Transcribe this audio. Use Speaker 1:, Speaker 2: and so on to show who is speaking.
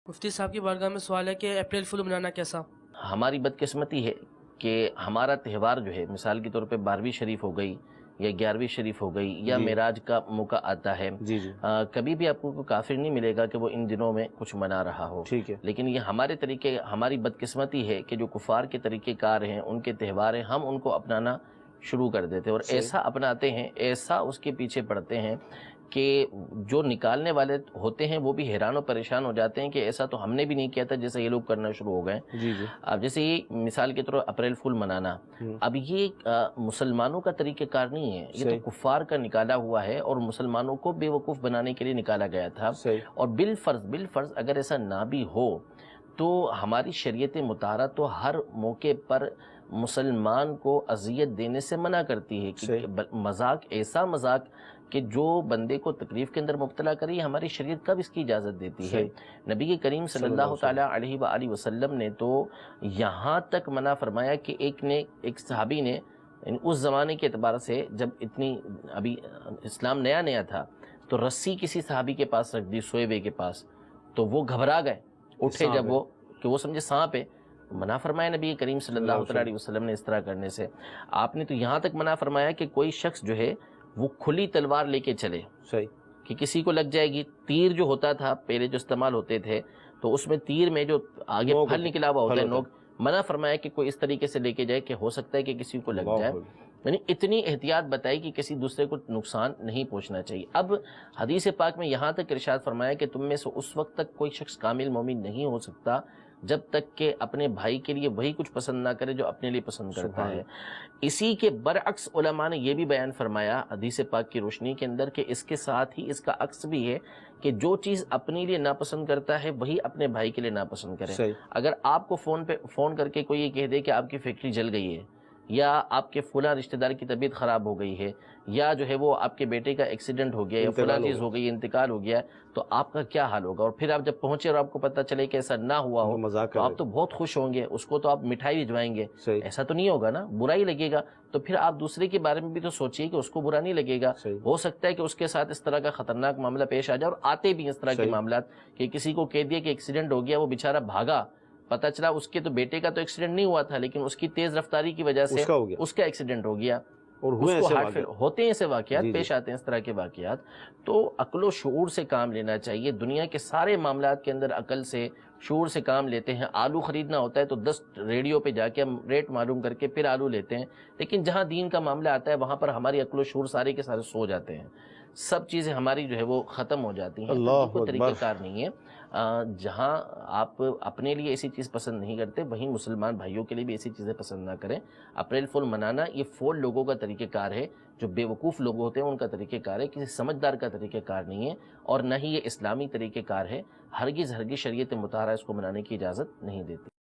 Speaker 1: مفتی صاحب کی بارگاہ میں سوال ہے کہ اپریل فول منانا کیسا؟
Speaker 2: ہماری بدقسمتی ہے کہ ہمارا تہوار جو ہے مثال کے طور پہ 12ویں شریف ہو گئی یا 11ویں شریف ہو گئی یا معراج کا موقع آتا ہے، کبھی بھی آپ کو کوئی کافر نہیں ملے گا کہ وہ ان دنوں میں کچھ منا رہا ہو، لیکن یہ ہمارے طریقے، ہماری بدقسمتی ہے کہ جو کفار کے طریقے کار ہیں، ان کے تہوار ہیں، ہم ان کو اپنانا شروع کر دیتے ہیں اور ایسا اپناتے ہیں، ایسا اس کے پیچھے پڑتے ہیں کہ جو نکالنے والے ہوتے ہیں وہ بھی حیران و پریشان ہو جاتے ہیں کہ ایسا تو ہم نے بھی نہیں کیا تھا جیسے یہ لوگ کرنا شروع ہو گئے۔ اب جیسے یہ مثال کے طور اپریل فول منانا، اب یہ مسلمانوں کا طریقہ کار نہیں ہے، یہ تو کفار کا نکالا ہوا ہے اور مسلمانوں کو بے وقوف بنانے کے لیے نکالا گیا تھا، اور بالفرض اگر ایسا نہ بھی ہو تو ہماری شریعت مطہرہ تو ہر موقع پر مسلمان کو اذیت دینے سے منع کرتی ہے کہ مذاق، ایسا مذاق کہ جو بندے کو تکلیف کے اندر مبتلا کری، ہماری شریعت کب اس کی اجازت دیتی ہے؟ نبی کریم صلی اللہ تعالیٰ علیہ وآلہ وسلم نے تو یہاں تک منع فرمایا کہ ایک صحابی نے اس زمانے کے اعتبار سے جب اتنی ابھی اسلام نیا تھا تو رسی کسی صحابی کے پاس رکھ دی، سوئے ہوئے کے پاس، تو وہ گھبرا گئے، اٹھے جب وہ کہ وہ سمجھے سانپ ہے، منع فرمایا نبی کریم صلی اللہ علیہ وسلم نے اس طرح کرنے سے۔ آپ نے تو یہاں تک منع فرمایا کہ کوئی شخص جو ہے وہ کھلی تلوار لے کے چلے، کہ کسی کو لگ جائے گی۔ تیر جو ہوتا تھا پہلے جو استعمال ہوتے تھے تو اس میں تیر میں جو آگے پھل نکلا ہوا ہوتا ہے، نوک، منع فرمایا کہ کوئی اس طریقے سے لے کے جائے کہ ہو سکتا ہے کہ کسی کو لگ جائے، یعنی اتنی احتیاط بتائی کہ کسی دوسرے کو نقصان نہیں پہنچنا چاہیے۔ اب حدیث پاک میں یہاں تک ارشاد فرمایا کہ تم میں سے اس وقت تک کوئی شخص کامل مومن نہیں ہو سکتا جب تک کہ اپنے بھائی کے لیے وہی کچھ پسند نہ کرے جو اپنے لیے پسند کرتا ہے۔ اسی کے برعکس علماء نے یہ بھی بیان فرمایا حدیث پاک کی روشنی کے اندر کہ اس کے ساتھ ہی اس کا عکس بھی ہے کہ جو چیز اپنے لیے ناپسند کرتا ہے وہی اپنے بھائی کے لیے ناپسند کرے۔ اگر آپ کو فون کر کے کوئی یہ کہہ دے کہ آپ کی فیکٹری جل گئی ہے، یا آپ کے فلاں رشتہ دار کی طبیعت خراب ہو گئی ہے، یا جو ہے وہ آپ کے بیٹے کا ایکسیڈنٹ ہو گیا، یا فلاں چیز ہو گئی، انتقال ہو گیا، تو آپ کا کیا حال ہوگا؟ اور پھر آپ جب پہنچے اور آپ کو پتہ چلے کہ ایسا نہ ہوا ہو تو آپ تو بہت خوش ہوں گے، اس کو تو آپ مٹھائی بھجوائیں گے، ایسا تو نہیں ہوگا نا، برا ہی لگے گا۔ تو پھر آپ دوسرے کے بارے میں بھی تو سوچیے کہ اس کو برا نہیں لگے گا۔ ہو سکتا ہے کہ اس کے ساتھ اس طرح کا خطرناک معاملہ پیش آ جائے، اور آتے بھی اس طرح کے معاملات کہ کسی کو کہہ دیا کہ ایکسیڈنٹ ہو گیا، وہ بیچارہ بھاگا، پتہ چلا اس کے تو بیٹے کا تو ایکسیڈنٹ نہیں ہوا تھا لیکن اس کی تیز رفتاری کی وجہ سے اس کا ایکسیڈنٹ ہو گیا، اور ہوتے ہیں ایسے واقعات، پیش آتے ہیں اس طرح کے واقعات۔ تو عقل و شعور سے کام لینا چاہیے۔ دنیا کے سارے معاملات کے اندر عقل سے، شعور سے کام لیتے ہیں۔ آلو خریدنا ہوتا ہے تو 10 ریڈیو پہ جا کے ہم ریٹ معلوم کر کے پھر آلو لیتے ہیں، لیکن جہاں دین کا معاملہ آتا ہے وہاں پر ہماری عقل و شعور سارے کے سارے سو جاتے ہیں، سب چیزیں ہماری جو ہے وہ ختم ہو جاتی ہیں۔ یہ کوئی طریقہ کار نہیں ہے۔ جہاں آپ اپنے لیے ایسی چیز پسند نہیں کرتے وہیں مسلمان بھائیوں کے لیے بھی ایسی چیزیں پسند نہ کریں۔ اپریل فول منانا یہ فول لوگوں کا طریقہ کار ہے، جو بے وقوف لوگ ہوتے ہیں ان کا طریقہ کار ہے، کسی سمجھدار کا طریقہ کار نہیں ہے، اور نہ ہی یہ اسلامی طریقہ کار ہے۔ ہرگز شریعت مطہرہ اس کو منانے کی اجازت نہیں دیتی۔